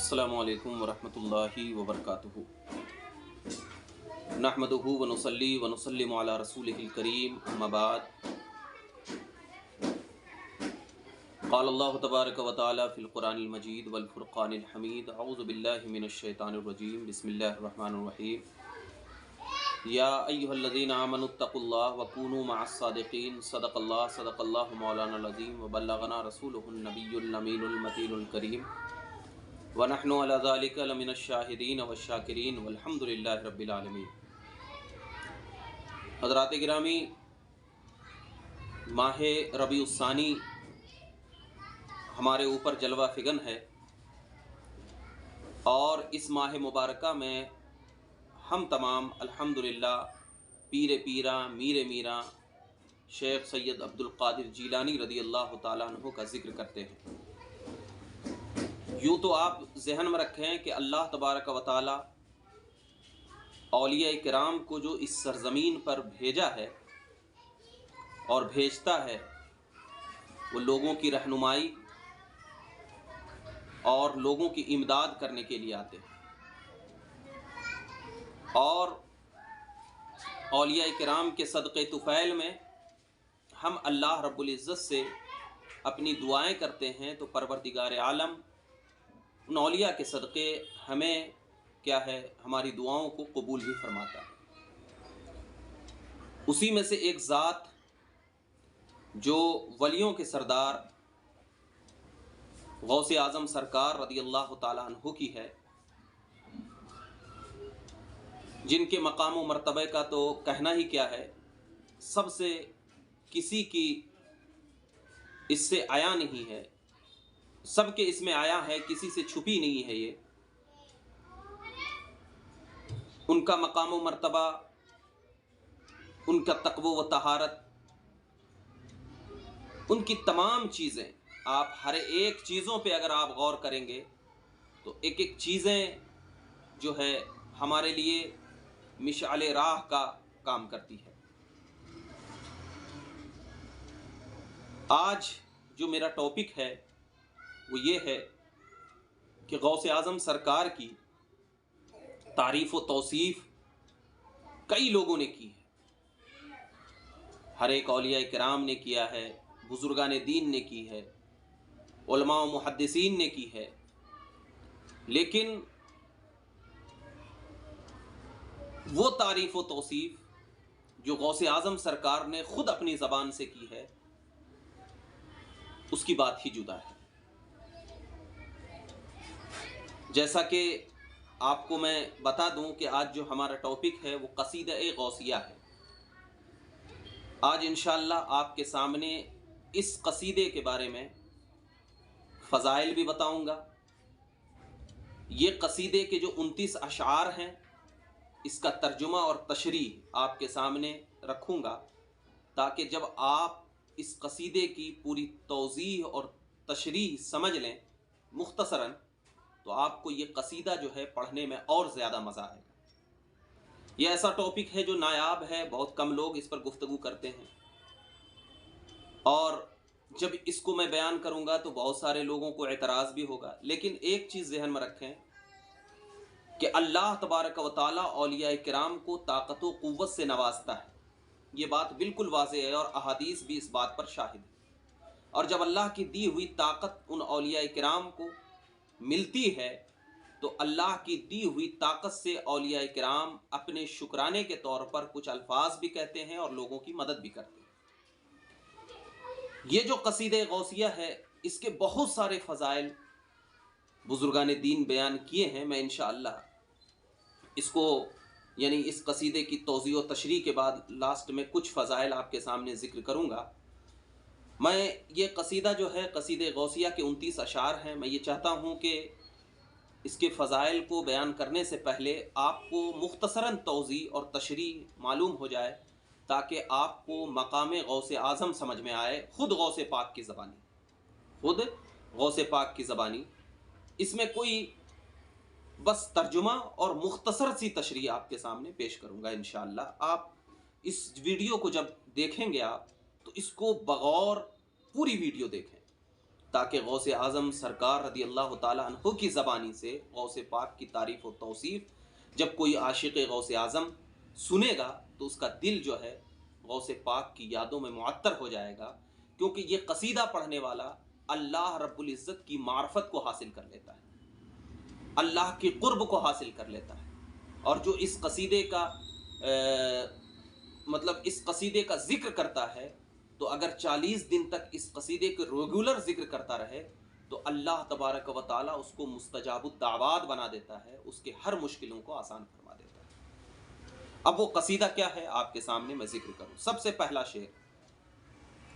अस्सलामु अलैकुम वरहमतुल्लाहि वबरकातुहू। नहमदुहु व नुसल्ली व नुसल्लिमु अला रसूलिहिल करीम, अम्मा बाद। क़ाल अल्लाहु तबारक व तआला फ़िल क़ुरानिल मजीद वल फ़ुरक़ानिल हमीद। अऊज़ु बिल्लाहि मिनश शैतानिर रजीम। बिस्मिल्लाहिर रहमानिर रहीम। या अय्युहल्लज़ीना आमनुत्तक़ुल्लाह व कूनू मअस सादिक़ीन। सदक़ल्लाहु मौलानाल अज़ीम व बल्लगना रसूलुहुन नबियुल अमीनुल मतीनुल करीम व नहनु अला ज़ालिका लमिनश शाहिदीन व शाकिरीन वल्हम्दुलिल्लाहि रब्बिल आलमीन। हज़रात गिरामी, माह रबीउस्सानी हमारे ऊपर जलवा फिगन है और इस माह मुबारका में हम तमाम अल्हम्दुलिल्लाह पीर पीरा मीर मीरा शेख सैयद अब्दुल कादिर जीलानी रदी अल्लाह ताला अन्हु का जिक्र करते हैं। यूँ तो आप ज़हन में रखें कि अल्लाह तबारक व ताला औलिया किराम को जो इस सरज़मीन पर भेजा है और भेजता है, वो लोगों की रहनुमाई और लोगों की इमदाद करने के लिए आते हैं। और औलिया किराम के सदक़े तुफ़ैल में हम अल्लाह रब्बुल इज़्ज़त से अपनी दुआएं करते हैं, तो परवरदिगार आलम उन औलिया के सदक़े हमें क्या है, हमारी दुआओं को कबूल भी फरमाता है। उसी में से एक ज़ात जो वलियों के सरदार गौसे आज़म सरकार रदी अल्लाह ताला अन्हु की है, जिनके मकाम व मर्तबे का तो कहना ही क्या है, सबसे किसी की इससे आया नहीं है, सबके इसमें आया है, किसी से छुपी नहीं है। ये उनका मकाम व मर्तबा, उनका तक़वा व तहारत, उनकी तमाम चीज़ें, आप हर एक चीज़ों पे अगर आप गौर करेंगे तो एक एक चीज़ें जो है हमारे लिए मिशाले राह का काम करती है। आज जो मेरा टॉपिक है वो ये है कि गौसे आज़म सरकार की तारीफ़ व तौसीफ़ कई लोगों ने की है। हर एक औलिया किराम ने किया है, बुज़ुर्गान दीन ने की है, उलमा व मुहद्दिसीन ने की है, लेकिन वो तारीफ़ व तौसीफ़ जो गौसे आज़म सरकार ने ख़ुद अपनी ज़बान से की है, उसकी बात ही जुदा है। जैसा कि आपको मैं बता दूं कि आज जो हमारा टॉपिक है वो क़सीदा-ए गौसिया है। आज इंशाअल्लाह आपके सामने इस क़सीदे के बारे में फ़ज़ाइल भी बताऊंगा। ये क़सीदे के जो 29 अशआर हैं, इसका तर्जुमा और तशरीह आपके सामने रखूंगा, ताकि जब आप इस क़सीदे की पूरी तौज़ीह और तशरीह समझ लें मुख्तसरन, तो आपको ये क़सीदा जो है पढ़ने में और ज़्यादा मज़ा आएगा। ये ऐसा टॉपिक है जो नायाब है, बहुत कम लोग इस पर गुफ्तगू करते हैं, और जब इसको मैं बयान करूँगा तो बहुत सारे लोगों को एतराज़ भी होगा। लेकिन एक चीज़ ज़हन में रखें कि अल्लाह तबारक व तआला औलिया किराम को ताकत व क़ुव्वत से नवाजता है। ये बात बिल्कुल वाज़ेह है और अहादीस भी इस बात पर शाहिद है। और जब अल्लाह की दी हुई ताकत उन औलिया किराम को मिलती है, तो अल्लाह की दी हुई ताकत से औलिया किराम अपने शुक्राने के तौर पर कुछ अल्फाज भी कहते हैं और लोगों की मदद भी करते हैं। ये जो क़सीदे गौसिया है, इसके बहुत सारे फ़ज़ाइल बुज़ुर्गान दीन बयान किए हैं। मैं इंशाअल्लाह इसको यानी इस क़सीदे की तौज़ीह व तशरीह के बाद लास्ट में कुछ फ़ज़ाइल आपके सामने ज़िक्र करूँगा। मैं ये क़सीदा जो है, क़सीदे गौसिया के 29 अशआर हैं। मैं ये चाहता हूँ कि इसके फ़ज़ाइल को बयान करने से पहले आपको मुख्तसरन तौज़ीह और तशरीह मालूम हो जाए, ताकि आपको मकाम गौसे आज़म समझ में आए, ख़ुद गौसे पाक की ज़बानी, ख़ुद गौसे पाक की ज़बानी। इसमें कोई बस तर्जुमा और मुख्तसर सी तशरीह आपके सामने पेश करूँगा इंशाअल्लाह। आप इस वीडियो को जब देखेंगे आप, तो इसको बगौर पूरी वीडियो देखें, تاکہ غوث اعظم سرکار رضی اللہ تعالیٰ عنہ کی زبانی سے غوث پاک کی تعریف و توصیف جب کوئی عاشق غوث اعظم سنے گا تو اس کا دل جو ہے غوث پاک کی یادوں میں معطر ہو جائے گا، کیونکہ یہ قصیدہ پڑھنے والا اللہ رب العزت کی معرفت کو حاصل کر لیتا ہے، اللہ کی قرب کو حاصل کر لیتا ہے۔ اور جو اس قصیدے کا اس قصیدے کا ذکر کرتا ہے تو اگر 40 دن تک اس قصیدے کے ریگولر ذکر کرتا رہے تو اللہ تبارک و تعالیٰ اس کو مستجاب الدعوات بنا دیتا ہے، اس کے ہر مشکلوں کو آسان فرما دیتا ہے۔ اب وہ قصیدہ کیا ہے آپ کے سامنے میں ذکر کروں۔ سب سے پہلا شعر،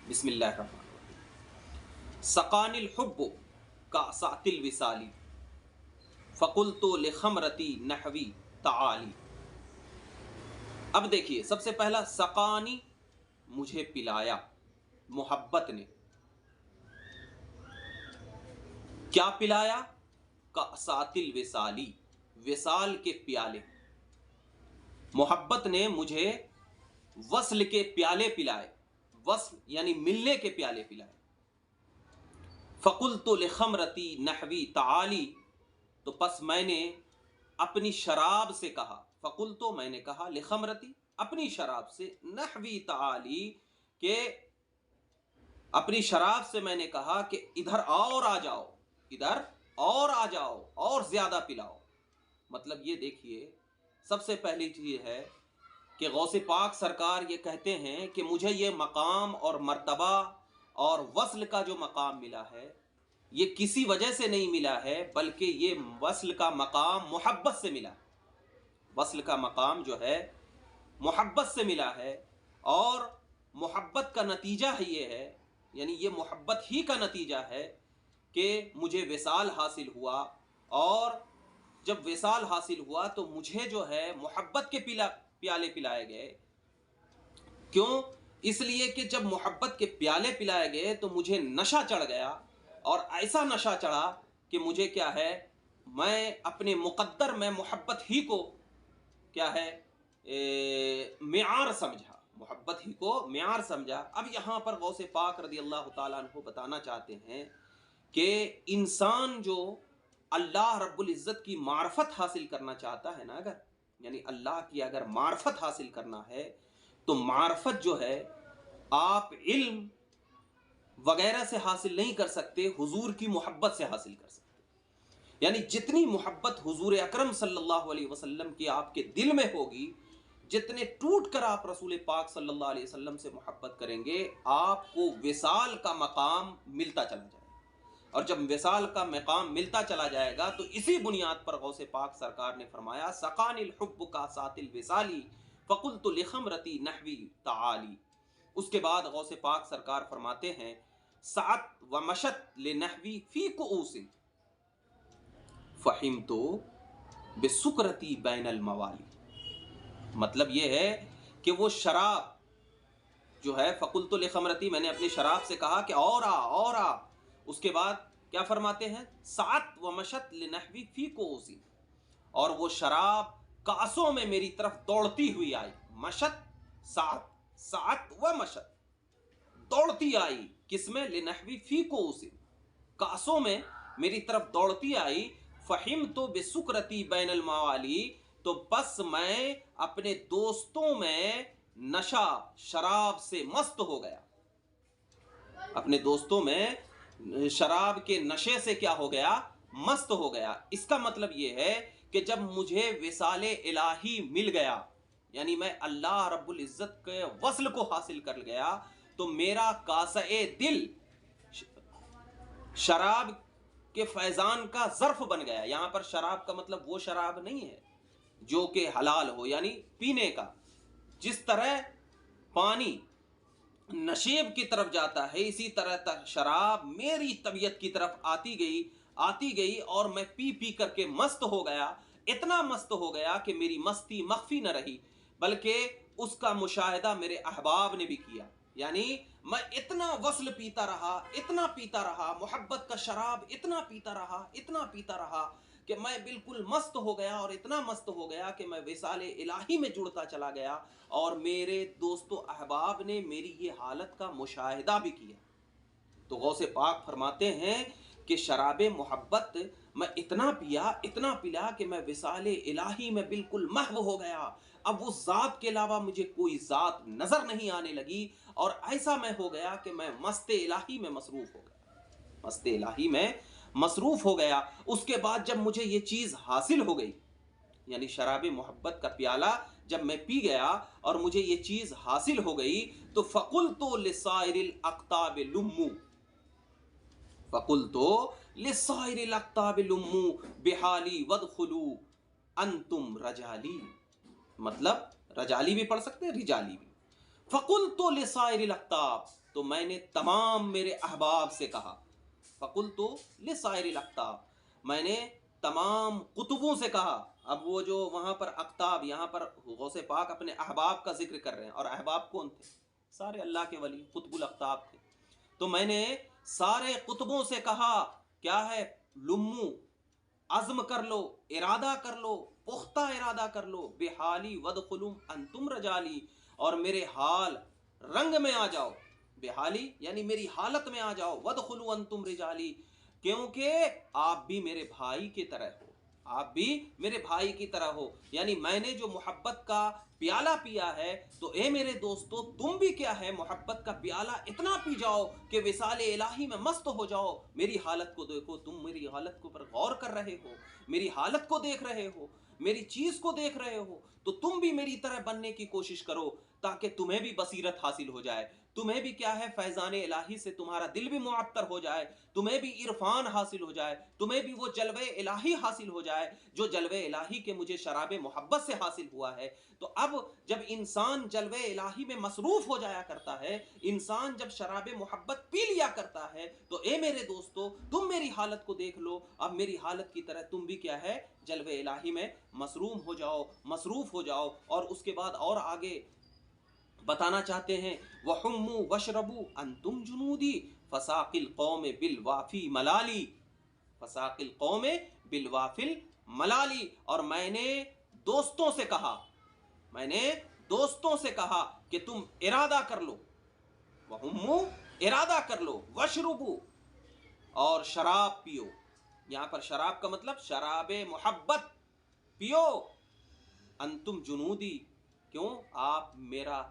بسم اللہ الرحمن الرحیم۔ سقان الحب کاسات الوصالی فقلت لخمرتی نحوی تعالی۔ اب دیکھیے، سب سے پہلا سقانی، مجھے پلایا محبت نے۔ کیا پلایا؟ کاسات الوصالی، وصال کے پیالے۔ محبت نے مجھے وصل کے پیالے پلائے، وصل یعنی ملنے کے پیالے پلائے۔ فقلت لخمرتی نحوی تعالی، تو پس میں نے اپنی شراب سے کہا، فقلت میں نے کہا، لخمرتی اپنی شراب سے، نحوی تعالی کہ اپنی شراب سے میں نے کہا کہ ادھر اور آ جاؤ، ادھر اور آ جاؤ، اور زیادہ پلاؤ۔ مطلب یہ دیکھیے، سب سے پہلی چیز ہے کہ غوث پاک سرکار یہ کہتے ہیں کہ مجھے یہ مقام اور مرتبہ اور وصل کا جو مقام ملا ہے یہ کسی وجہ سے نہیں ملا ہے، بلکہ یہ وصل کا مقام محبت سے ملا ہے۔ وصل کا مقام جو ہے محبت سے ملا ہے، اور محبت کا نتیجہ ہی یہ ہے، یعنی یہ محبت ہی کا نتیجہ ہے کہ مجھے وصال حاصل ہوا، اور جب وصال حاصل ہوا تو مجھے جو ہے محبت کے پیالے پلائے گئے۔ کیوں؟ اس لیے کہ جب محبت کے پیالے پلائے گئے تو مجھے نشہ چڑھ گیا، اور ایسا نشہ چڑھا کہ مجھے کیا ہے، میں اپنے مقدر میں محبت ہی کو کیا ہے معیار سمجھا، محبت ہی کو معیار سمجھا۔ اب یہاں پر غوث پاک رضی اللہ تعالیٰ عنہ بتانا چاہتے ہیں کہ انسان جو اللہ رب العزت کی معرفت حاصل کرنا چاہتا ہے نا، اگر یعنی اللہ کی اگر معرفت حاصل کرنا ہے تو معرفت جو ہے آپ علم وغیرہ سے حاصل نہیں کر سکتے، حضور کی محبت سے حاصل کر سکتے۔ یعنی جتنی محبت حضور اکرم صلی اللہ علیہ وسلم کی آپ کے دل میں ہوگی، جتنے ٹوٹ کر آپ رسول پاک صلی اللہ علیہ وسلم سے محبت کریں گے، آپ کو وصال کا مقام ملتا چلا جائے گا۔ اور جب وصال کا مقام ملتا چلا جائے گا تو اسی بنیاد پر غوث پاک سرکار نے فرمایا، سقان الحب کاسات الوصالی فقلت لخمرتی نحوی تعالی۔ اس کے بعد غوث پاک سرکار فرماتے ہیں، سعت و مشت لنحوی فی کؤوس فہمت بسکرتی بین الموالی۔ مطلب یہ ہے کہ وہ شراب جو ہے، فقلت لخمرتی، میں نے اپنی شراب سے کہا کہ اور آ اور آ۔ اس کے بعد کیا فرماتے ہیں، سعت و مشت لنحوی فی کؤوس، اور وہ شراب کاسوں میں میری طرف دوڑتی ہوئی آئی۔ مشت، سعت، سعت و مشت، دوڑتی آئی کس میں، لنحوی فی کؤوس، کاسوں میں میری طرف دوڑتی آئی۔ فہمت بسکرتی بین الموالی، تو بس میں اپنے دوستوں میں نشہ شراب سے مست ہو گیا، اپنے دوستوں میں شراب کے نشے سے کیا ہو گیا، مست ہو گیا۔ اس کا مطلب یہ ہے کہ جب مجھے وصال الہی مل گیا، یعنی میں اللہ رب العزت کے وصل کو حاصل کر گیا، تو میرا کاسہ دل شراب کے فیضان کا ظرف بن گیا۔ یہاں پر شراب کا مطلب وہ شراب نہیں ہے جو کہ حلال ہو، یعنی پینے کا۔ جس طرح پانی نشیب کی طرف جاتا ہے، اسی طرح شراب میری طبیعت کی طرف آتی گئی اور میں پی پی کر کے مست ہو گیا، اتنا مست ہو گیا کہ میری مستی مخفی نہ رہی، بلکہ اس کا مشاہدہ میرے احباب نے بھی کیا۔ یعنی میں اتنا وصل پیتا رہا، اتنا پیتا رہا، محبت کا شراب اتنا پیتا رہا کہ میں بالکل مست ہو گیا، اور اتنا مست ہو گیا کہ میں وصال الہی میں جڑتا چلا گیا، اور میرے دوست و احباب نے میری یہ حالت کا مشاہدہ بھی کیا۔ تو غوث پاک فرماتے ہیں کہ شراب محبت میں اتنا پیا کہ میں وصال الہی میں بالکل محو ہو گیا. اب اس ذات کے علاوہ مجھے کوئی ذات نظر نہیں آنے لگی، اور ایسا میں ہو گیا کہ میں مست الہی میں مصروف ہو گیا، مست الہی میں مصروف ہو گیا. اس کے بعد جب مجھے یہ چیز حاصل ہو گئی، یعنی شراب محبت کا پیالہ جب میں پی گیا اور مجھے یہ چیز حاصل ہو گئی، تو فَقُلْتُ لِسَائِرِ الْأَقْطَابِ لُمُّوا، فَقُلْتُ لِسَائِرِ الْأَقْطَابِ لُمُّوا بِحَالِي وَادْخُلُوا أَنْتُمْ رَجَالِي. مطلب رجالی بھی پڑھ سکتے ہیں، رجالی بھی. فَقُلْتُ لِسَائِرِ الْأَقْطَابِ، تو میں نے تمام میرے احباب سے کہا. فَقُلْتُ لِسَائِرِ الْأَقْطَابِ، میں نے تمام قطبوں سے کہا. اب وہ جو وہاں پر اقطاب، یہاں پر غوث پاک اپنے احباب کا ذکر کر رہے ہیں، اور احباب کون تھے؟ سارے اللہ کے ولی، قطب الاقطاب تھے. تو میں نے سارے قطبوں سے کہا، کیا ہے؟ لمو، عزم کر لو، ارادہ کر لو، پختہ ارادہ کر لو. بحالی ودخلوا انتم رجالی، اور میرے حال رنگ میں آ جاؤ. بحالی یعنی میری حالت میں آ جاؤ. ودخلوا انتم رجالی، کیونکہ آپ بھی میرے بھائی کی طرح ہو، آپ بھی میرے بھائی کی طرح ہو. یعنی میں نے جو محبت کا پیالہ پیا ہے، تو اے میرے دوستو تم بھی کیا ہے، محبت کا پیالہ اتنا پی جاؤ کہ وصال الہی میں مست ہو جاؤ. میری حالت کو دیکھو، تم میری حالت کو پر غور کر رہے ہو، میری حالت کو دیکھ رہے ہو، میری چیز کو دیکھ رہے ہو، تو تم بھی میری طرح بننے کی کوشش کرو، تاکہ تمہیں بھی بصیرت حاصل ہو جائے، تمہیں بھی کیا ہے، فیضان الہی سے تمہارا دل بھی معطر ہو جائے، تمہیں بھی عرفان حاصل ہو جائے، تمہیں بھی وہ جلوہ الہی حاصل ہو جائے جو جلوہ الہی کے مجھے شراب محبت سے حاصل ہوا ہے. تو اب جب انسان جلوہ الہی میں مصروف ہو جایا کرتا ہے، انسان جب شراب محبت پی لیا کرتا ہے، تو اے میرے دوستو تم میری حالت کو دیکھ لو. اب میری حالت کی طرح تم بھی کیا ہے، جلوہ الہی میں مصروف ہو جاؤ. اور اس کے بعد اور آگے بتانا چاہتے ہیں، وَحُمُّوا وَاشْرَبُوا أَنْتُمْ جُنُودِي فَسَاقِ الْقَوْمِ بِالْوَافِي مَلَالِي. فَسَاقِ الْقَوْمِ بِالْوَافِي مَلَالِي، اور میں نے دوستوں سے کہا کہ تم ارادہ کر لو. وَحُمُّوا ارادہ کر لو، وَاشْرَبُوا اور شراب پیو. یہاں پر شراب کا مطلب شراب محبت پیو. انتم جنودی، کیوں؟ آپ میرا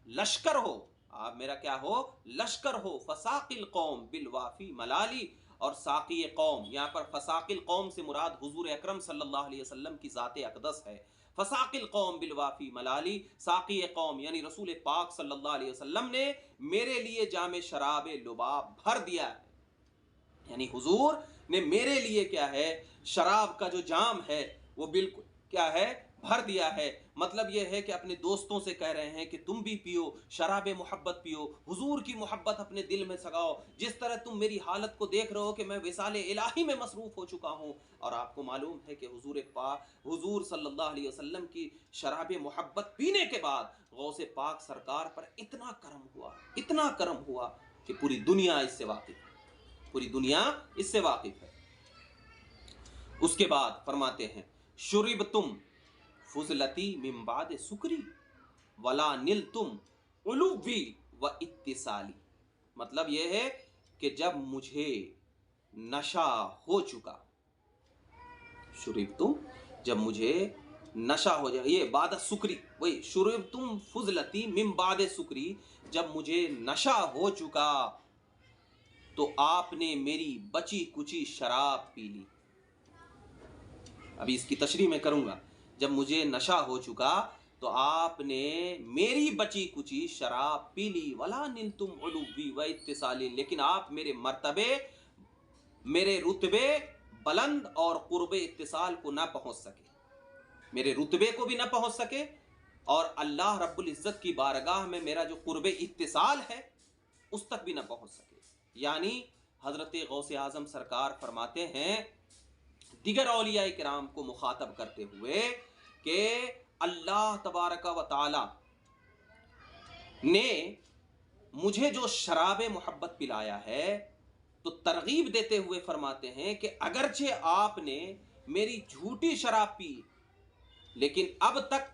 لشکر ہو، آپ میرا کیا ہو؟ لشکر ہو. فساق القوم بالوافی ملالی، اور ساقی قوم، یہاں پر فساق القوم سے مراد حضور اکرم صلی اللہ علیہ وسلم کی ذات اقدس ہے. فساق القوم بالوافی ملالی، ساقی قوم یعنی رسول پاک صلی اللہ علیہ وسلم نے میرے لیے جام شراب لباب بھر دیا ہے. یعنی حضور نے میرے لیے کیا ہے، شراب کا جو جام ہے وہ بالکل کیا ہے، بھر دیا ہے. مطلب یہ ہے کہ اپنے دوستوں سے کہہ رہے ہیں کہ تم بھی پیو، شراب محبت پیو، حضور کی محبت اپنے دل میں سگاؤ. جس طرح تم میری حالت کو دیکھ رہے ہو کہ میں وصال الہی میں مصروف ہو چکا ہوں، اور آپ کو معلوم ہے کہ حضور صلی اللہ علیہ وسلم کی شراب محبت پینے کے بعد غوث پاک سرکار پر اتنا کرم ہوا کہ پوری دنیا اس سے واقف ہے. اس کے بعد فرماتے ہیں، شربتم فضلتی من بعد سکری ولا نلتم علوی و اتصالی. مطلب یہ ہے کہ جب مجھے نشہ ہو چکا، شربتم جب مجھے نشہ ہو جائے، یہ بعد سکری، وہی شربتم فضلتی من بعد سکری، جب مجھے نشہ ہو چکا تو آپ نے میری بچی کچی شراب پی لی. ابھی اس کی تشریح میں کروں گا. جب مجھے نشہ ہو چکا تو آپ نے میری بچی کچی شراب پی لی. ولا نلتم علوی و اتصالی، لیکن آپ میرے مرتبے، میرے رتبے بلند اور قرب اتصال کو نہ پہنچ سکے، میرے رتبے کو بھی نہ پہنچ سکے، اور اللہ رب العزت کی بارگاہ میں میرا جو قرب اتصال ہے اس تک بھی نہ پہنچ سکے. یعنی حضرت غوث اعظم سرکار فرماتے ہیں دیگر اولیاء کرام کو مخاطب کرتے ہوئے کہ اللہ تبارک و تعالی نے مجھے جو شراب محبت پلایا ہے، تو ترغیب دیتے ہوئے فرماتے ہیں کہ اگرچہ آپ نے میری جھوٹی شراب پی، لیکن اب تک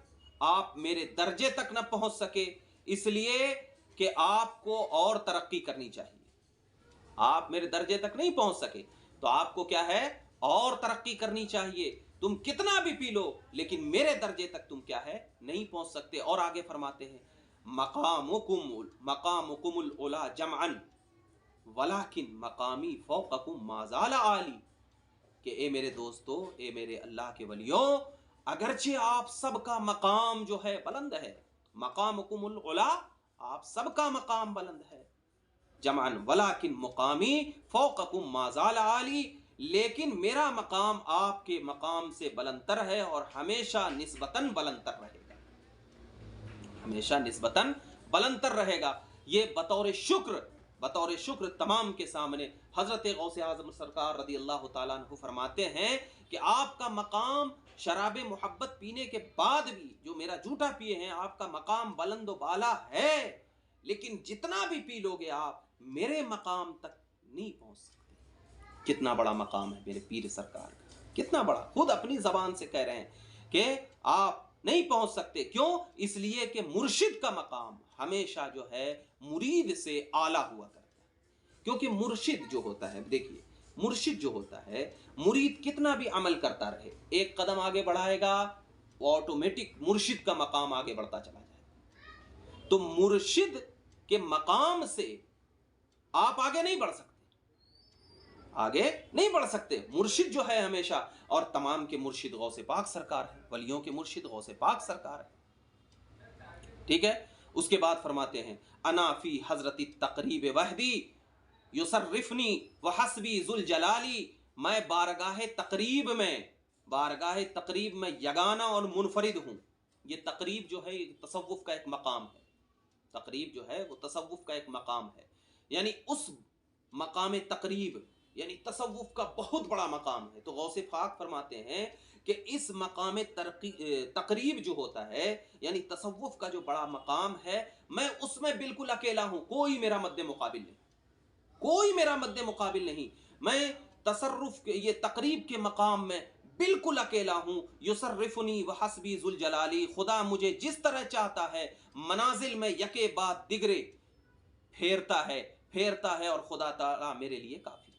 آپ میرے درجے تک نہ پہنچ سکے، اس لیے کہ आपको और तरक्की करनी चाहिए। आप मेरे दर्जे तक नहीं पहुंच सके तो आपको क्या है, और तरक्की करनी चाहिए। तुम कितना भी पी लो लेकिन मेरे दर्जे तक तुम क्या है, नहीं पहुंच सकते। और आगे फरमाते हैं मकामुकुमुल उला जमअन वलाकिन मकामी फौककुम माज़ाला आली, कि ए मेरे दोस्तों, ए मेरे अल्लाह के वलियों, अगरचे आप सबका मकाम जो है बुलंद है, मकामुकुमुल उला, आप सबका मकाम बुलंद है, जमान वलाकिन मुकामी फौककुम माज़ाल आली, लेकिन मेरा मकाम आपके मकाम से बुलंदतर है और हमेशा निस्बतन बुलंदतर रहेगा, हमेशा निस्बतन बुलंदतर रहेगा। ये बतौर शुक्र तमाम के सामने हजरत गौसे आजम सरकार रदी अल्लाह ताला अन्हु फरमाते हैं कि आपका मकाम शराब मोहब्बत पीने के बाद भी, जो मेरा जूठा पिए हैं, आपका मकाम बुलंद बाला है, लेकिन जितना भी पी लोगे आप मेरे मकाम तक नहीं पहुंच सकते। कितना बड़ा मकाम है मेरे पीर सरकार का, कितना बड़ा, खुद अपनी जबान से कह रहे हैं कि आप नहीं पहुंच सकते। क्यों? इसलिए कि मुर्शिद का मकाम हमेशा जो है मुरीद से आला हुआ करता है। क्योंकि मुर्शिद जो होता है, देखिए मुर्शिद जो होता है, मुरीद कितना भी अमल करता रहे, एक कदम आगे बढ़ाएगा, ऑटोमेटिक मुर्शिद का मकाम आगे बढ़ता चला जाएगा। तो मुर्शिद के मकाम से आप आगे नहीं बढ़ सकते, आगे नहीं बढ़ सकते। मुर्शिद जो है हमेशा, और तमाम के मुर्शिद गौसे पाक सरकार है, वलियों के मुर्शिद गौसे पाक सरकार है। ठीक है। उसके बाद फरमाते हैं अनाफी हजरती तकरीब वहदी युसर्रिफनी व हस्बी जुल जलाली, मैं बारगाह तकरीब में यगाना और मुनफरिद हूं। ये तकरीब जो है तसव्वुफ का एक मकाम है, तकरीब जो है वो तसव्वुफ का एक मकाम है, यानी उस मकाम तकरीब, यानी तसव्वुफ का बहुत बड़ा मकाम है। तो गौसे पाक फरमाते हैं कि इस मकाम तकरीब जो होता है, यानी तसव्वुफ का जो बड़ा मकाम है, मैं उसमें बिल्कुल अकेला हूं, कोई मेरा मद्दे मुकाबिल नहीं, कोई मेरा मद्दे मुकाबिल नहीं। मैं तसर्रुफ के, ये तकरीब के मकाम में बिल्कुल अकेला हूं। युसर्रिफुनी व हस्बी जुल जलाली, खुदा मुझे जिस तरह चाहता है मनाजिल में यके बाद दिगरे फेरता है और खुदा ताला मेरे लिए काफी है,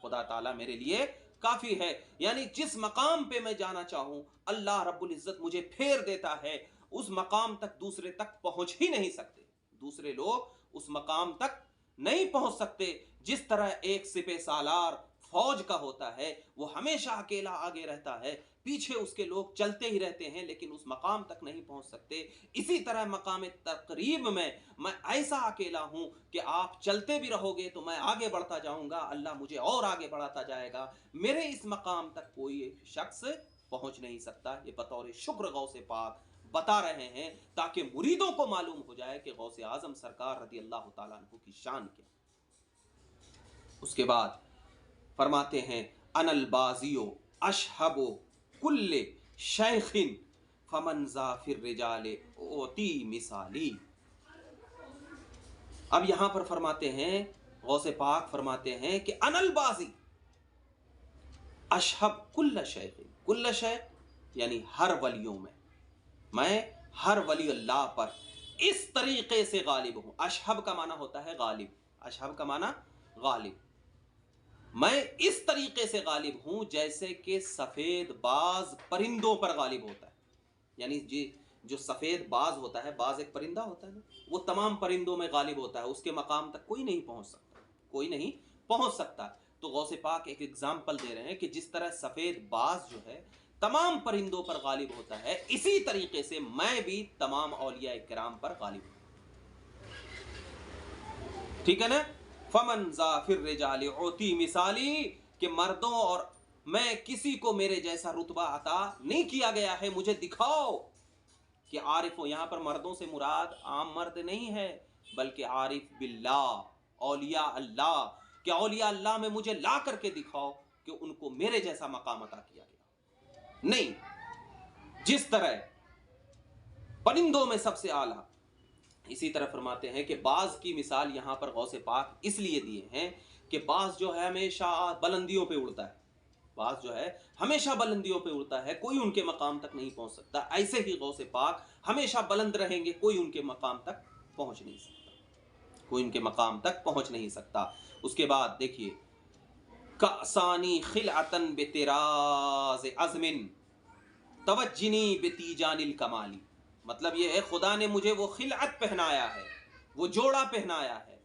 खुदा ताला मेरे लिए काफी है। यानी जिस मकाम पे मैं जाना चाहूं, अल्लाह रब्बुल इज्जत मुझे फेर देता है, उस मकाम तक दूसरे तक पहुंच ही नहीं सकते, दूसरे लोग उस मकाम तक नहीं पहुंच सकते। जिस तरह एक सिपह सालार फौज का होता है, वो हमेशा अकेला आगे रहता है, पीछे उसके लोग चलते ही रहते हैं, लेकिन उस मकाम तक नहीं पहुंच सकते। इसी तरह मकाम तकरीब में मैं ऐसा अकेला हूं कि आप चलते भी रहोगे तो मैं आगे बढ़ता जाऊंगा, अल्लाह मुझे और आगे बढ़ाता जाएगा, मेरे इस मकाम तक कोई शख्स पहुंच नहीं सकता। ये बतौर शुक्र गौसे पाक बता रहे हैं, ताकि मुरीदों को मालूम हो जाए कि गौसे आजम सरकार रदी अल्लाह ताला अन्हु की शान क्या। उसके बाद फरमाते हैं अनल बाजियो अशहबो कुल्ले शैखिन फमन जाफिर रिजाले ओती मिसाली। अब यहां पर फरमाते हैं, गौसे पाक फरमाते हैं कि अनल बाजी अशहब कुल्ल शैखिन, कुल्ल शैख यानी हर वलियों में, मैं हर वली अल्लाह पर इस तरीके से गालिब हूं। अशहब का माना होता है गालिब, अशहब का माना गालिब। मैं इस तरीके से गालिब हूं जैसे कि सफेद बाज परिंदों पर गालिब होता है। यानी जो सफेद बाज होता है, बाज एक परिंदा होता है ना, वो तमाम परिंदों में गालिब होता है, उसके मकाम तक कोई नहीं पहुंच सकता, कोई नहीं पहुंच सकता। तो गौसे पाक एक एग्जाम्पल दे रहे हैं कि जिस तरह सफेद बाज जो है तमाम परिंदों पर गालिब होता है, इसी तरीके से मैं भी तमाम औलिया किराम पर गालिब हूं। ठीक है ना। फमन जाफिर रिजाले ओती मिसाली, कि मर्दों और मैं किसी को मेरे जैसा रुतबा अता नहीं किया गया है, मुझे दिखाओ कि आरिफ हो। यहां पर मर्दों से मुराद आम मर्द नहीं है, बल्कि आरिफ बिल्लाह, औलिया अल्लाह, कि औलिया अल्लाह में मुझे ला करके दिखाओ कि उनको मेरे जैसा मकाम अता किया गया। नहीं, जिस तरह परिंदों में सबसे आला, इसी तरह फरमाते हैं कि बाज की मिसाल यहां पर गौसे पाक इसलिए दिए हैं कि बाज जो है हमेशा बुलंदियों पे उड़ता है, बाज जो है हमेशा बुलंदियों पे उड़ता है, कोई उनके मकाम तक नहीं पहुंच सकता। ऐसे ही गौसे पाक हमेशा बुलंद रहेंगे, कोई उनके मकाम तक पहुंच नहीं सकता। कोई इनके मकाम तक पहुंच नहीं सकता। उसके बाद देखिए, कसानी खिलअतन बेतिराज अज़मिन तवज्जिनी बेतीजानिल कमाली, मतलब ये है खुदा ने मुझे वो खिलअत पहनाया है, वो जोड़ा पहनाया है,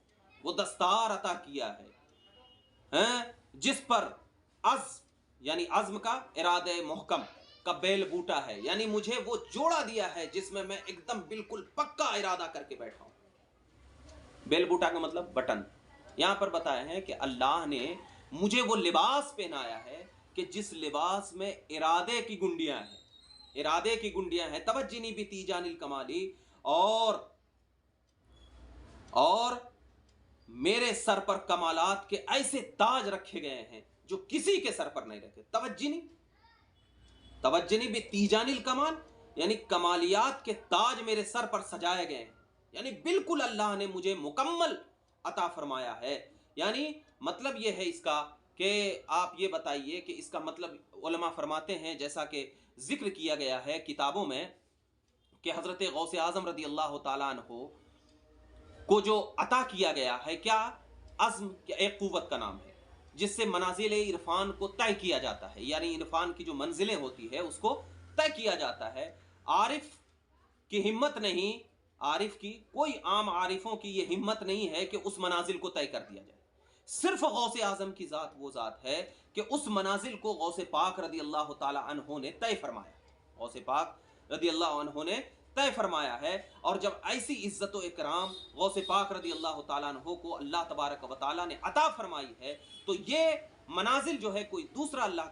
वो दस्तार अता किया है, जिस पर यानी अज़्म का इरादे मुहकम का बेल बूटा है, यानी मुझे वो जोड़ा दिया है जिसमें मैं एकदम बिल्कुल पक्का इरादा करके बैठा हूं। बेल बूटा का मतलब बटन। यहां पर बताया है कि अल्लाह ने मुझे वो लिबास पहनाया है कि जिस लिबास में इरादे की गुंडियां हैं, इरादे की गुंडियां हैं, तवज्जिनी भी तीजानिल कमाली, और मेरे सर पर कमालात के ऐसे ताज रखे गए हैं जो किसी के सर पर नहीं रखे। तवज्जिनी भी तीजानिल कमाल, यानी कमालियात के ताज मेरे सर पर सजाए गए हैं, यानी बिल्कुल अल्लाह ने मुझे मुकम्मल अता फरमाया है। यानी मतलब यह है इसका कि आप ये बताइए कि इसका मतलब उलमा फरमाते हैं, जैसा कि जिक्र किया गया है किताबों में, कि हज़रत गौसे आज़म रदी अल्लाह ताला अन्हो को जो अता किया गया है, क्या अज़्म एक क़ुव्वत का नाम है जिससे मनाजिल इरफान को तय किया जाता है, यानी इरफान की जो मंजिलें होती है उसको तय किया जाता है। आरिफ की हिम्मत नहीं, आरिफ की कोई आम आरिफों की ये हिम्मत नहीं है कि उस मनाजिल को तय कर दिया जाए। सिर्फ गौसे आज़म की ज़ात वो ज़ात है कि उस मनाजिल को गौसे पाक रदी अल्लाह ताला अन्हो ने तय फरमाया, गौसे पाक रदी अल्लाह अन्हो ने तय फरमाया है। और जब ऐसी इज्जत व इकराम गौसे पाक रदी अल्लाह ताला अन्हो को अल्लाह तबारक व ताला ने अता फरमाई है, तो ये मनाजिल जो है कोई दूसरा अल्लाह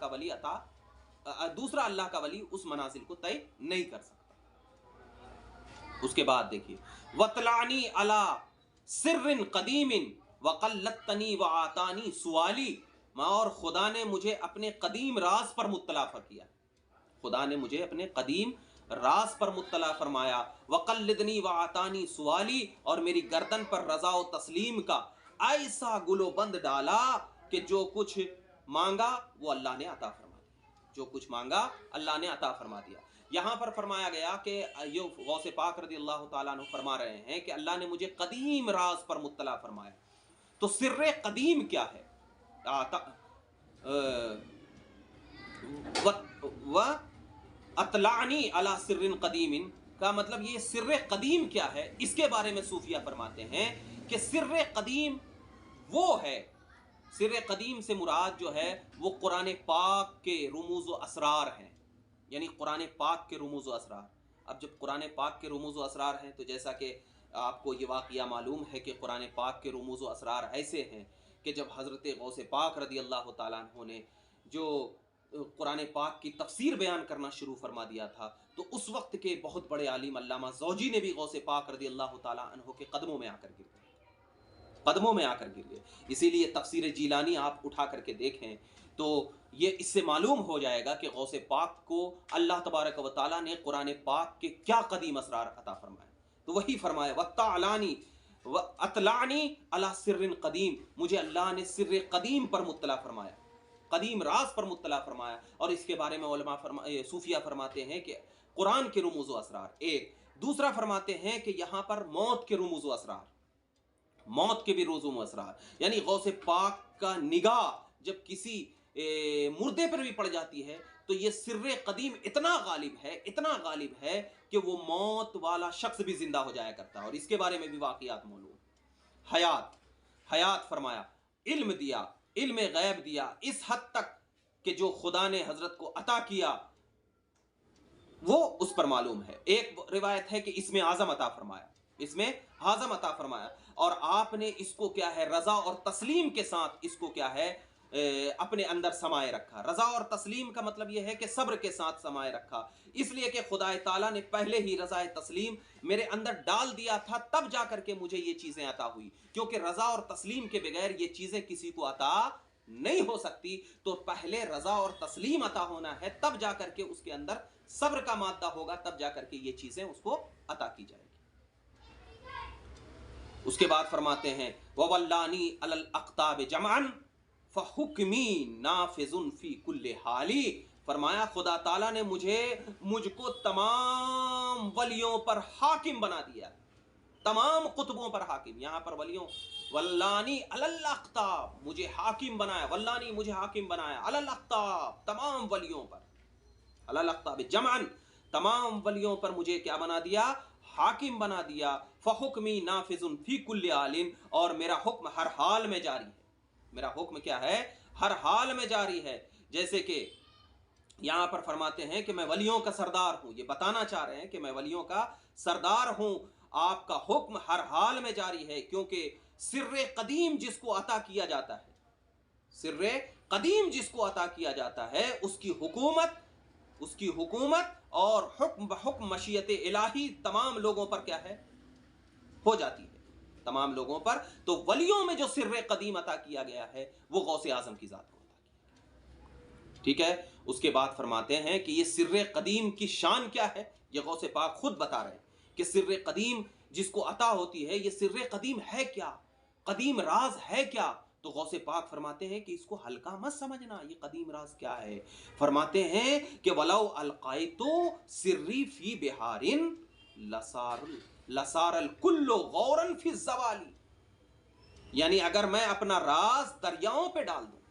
का वली उस मनाजिल को तय नहीं कर सकता। उसके बाद देखिए, वतलानी अला सिर्रिन कदीमिन वक़ल्लतनी व आतानी सुवाली, और खुदा ने मुझे अपने कदीम राज पर मुत्तला किया, खुदा ने मुझे अपने कदीम राज पर मुत्तला फरमाया। वक़ल्लदनी व आतानी सुवाली, और मेरी गर्दन पर रज़ा व तस्लीम का ऐसा गुलोबंद डाला कि जो कुछ मांगा वो अल्लाह ने अता फरमा दिया, जो कुछ मांगा अल्लाह ने अता फरमा दिया। यहाँ पर फरमाया गया कि यो गौसे पाक रदी अल्लाह ताला अन्हु फरमा रहे हैं कि अल्लाह ने मुझे कदीम राज पर मुत्तला फरमाया। तो सिर्रे कदीम क्या है? व अतलानी अला सिर्रिन कदीमिन का मतलब ये सिर्रे कदीम क्या है, इसके बारे में सूफिया फरमाते हैं कि सिर्रे कदीम वो है, सिर्रे कदीम से मुराद जो है वो कुरान पाक के रुमूज़ व असरार हैं, यानी कुरान पाक के रुमूज़ व असरार। अब जब कुरान पाक के रुमूज़ व असरार हैं, तो जैसा कि आपको ये वाक़या मालूम है कि कुरान पाक के रुमूज़ व असरार ऐसे हैं कि जब हज़रत गौसे पाक रदी अल्लाह ताला अन्हु ने जो कुरान पाक की तफसीर बयान करना शुरू फरमा दिया था, तो उस वक्त के बहुत बड़े आलिम अल्लामा ज़ौजी ने भी गौसे पाक रदी अल्लाह ताला अन्हु के कदमों में आकर गिर गए। इसीलिए तफसीर जीलानी आप उठा करके देखें तो ये इससे मालूम हो जाएगा कि गौसे पाक को अल्लाह तबारक व ताला ने कुरान पाक के क्या कदीम असरार अता फरमाए। तो वही फरमाया, वत्तालानी व अतलानी अला सिर्रिन कदीम, मुझे अल्लाह ने सिर्र कदीम पर मुत्तला फरमाया, कदीम राज पर मुत्तला फरमाया। और इसके बारे में उलमा सूफिया फरमाते हैं कि कुरान के रुमूज़ व असरार एक, दूसरा फरमाते हैं कि यहाँ पर मौत के रुमूज़ व असरार, मौत के भी रुमूज़ व असरार, यानी गौसे पाक का निगाह जब किसी मुर्दे पर भी पड़ जाती है तो ये सिर्रे कदीम इतना गालिब है कि वो मौत वाला शख्स भी जिंदा हो जाया करता है। और इसके बारे में भी वाक़ियात मौलूद। हयात फरमाया, इल्म दिया, इल्म गैब दिया इस हद तक कि जो खुदा ने हजरत को अता किया वो उस पर मालूम है। एक रिवायत है कि इसमें आज़म अता फरमाया, और आपने इसको क्या है रज़ा और तस्लीम के साथ इसको क्या है अपने अंदर समाये रखा। रज़ा और तस्लीम का मतलब यह है कि सब्र के साथ समाये रखा, इसलिए कि खुदा ताला ने पहले ही रज़ा तस्लीम मेरे अंदर डाल दिया था, तब जा करके मुझे ये चीज़ें अता हुई, क्योंकि रज़ा और तस्लीम के बगैर ये चीज़ें किसी को अता नहीं हो सकती। तो पहले रज़ा और तस्लीम अता होना है, तब जा करके उसके अंदर सब्र का मादा होगा, तब जा करके ये चीज़ें उसको अता की जाएगी। उसके बाद फरमाते हैं, ववल्लानी अलल अक़ताब जमअन फहुक्मी नाफिजुन फी कुल्ले हाली, फरमाया खुदा ताला ने मुझको तमाम वलियों पर हाकिम बना दिया, तमाम कुतुबों पर हाकिम। यहाँ पर वलियों, वल्लानी अलल अख्ताब, मुझे हाकिम बनाया, वल्लानी मुझे हाकिम बनाया, अलल अख्ताब तमाम वलियों पर, अलल अख्ताब जमअन तमाम वलियों पर मुझे क्या बना दिया, हाकिम बना दिया। फहुक्मी नाफिजुन फी कुल्ली आलिन, और मेरा हुक्म हर हाल में जारी है। मेरा हुक्म क्या है, हर हाल में जारी है। जैसे कि यहां पर फरमाते हैं कि मैं वलियों का सरदार हूं, ये बताना चाह रहे हैं कि मैं वलियों का सरदार हूं, आपका हुक्म हर हाल में जारी है। क्योंकि सिर्रे कदीम जिसको अता किया जाता है, सिर्रे कदीम जिसको अता किया जाता है, उसकी हुकूमत और हुक्म मशीयत इलाही तमाम लोगों पर क्या है, हो जाती है, तमाम लोगों पर। तो वलियों में जो सिर्रे कदीम अता किया गया है वो गौसे आजम की जात को अता किया। ठीक है, उसके बाद फरमाते हैं कि ये सिर्रे कदीम की शान क्या है, ये गौसे पाक खुद बता रहे हैं कि सिर्रे कदीम जिसको अता होती है, ये सिर्रे कदीम है क्या, कदीम राज है क्या। तो गौसे पाक फरमाते हैं कि इसको हल्का मत समझना, ये कदीम राज क्या है। फरमाते हैं कि वलौ अलकाइतो सिर्री फी बिहारिन लसारल कुल्लो गौरन फी ज़वाली, यानी अगर मैं अपना राज दरियाओं पे डाल दूं,